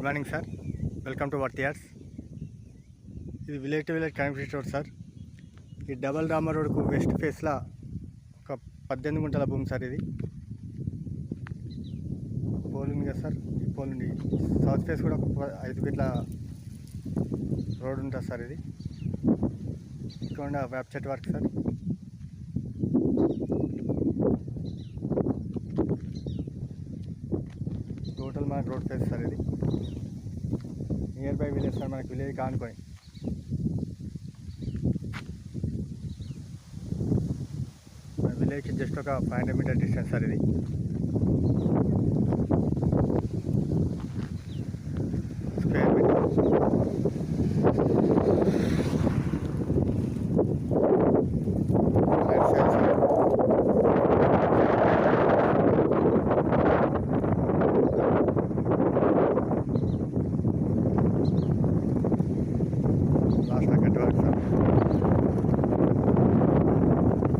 Good morning sir, welcome to Worth Yards. ఇది village to village connectivity road sir. ఈ double డామర్ రోడ్కు west ఫేస్లో ఒక 18 గుంటల భూమి సార్. ఇది పోల్ ఉంది కదా సార్, ఈ పోల్ నుండి సౌత్ ఫేస్ కూడా ఒక 5 ఫీట్ల రోడ్ ఉంటుంది సార్. ఇది ఇక్కడ వేప చెట్టు వర్క్ సార్. టోటల్ మనకు రోడ్ ఫేస్ సార్. ఇది నియర్ బై విలేజ్ సార్, మనకి విలేజ్ కానుకొని. విలేజ్కి జస్ట్ ఒక 500 మీటర్ డిస్టెన్స్ సార్. ఇది square metre. Right side sir. Last గంట వరకు సార్.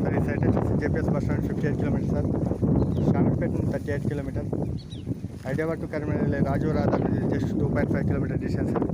సార్ ఈ సైడ్ వచ్చేసి JPS bus stand 58 kilometre sir. Shamirpet 38 kilometre. Hyderabad to Karimnagar రాజు రాధా జస్ట్ 2.5 కిలోమీటర్ డిస్టెన్స్ సార్.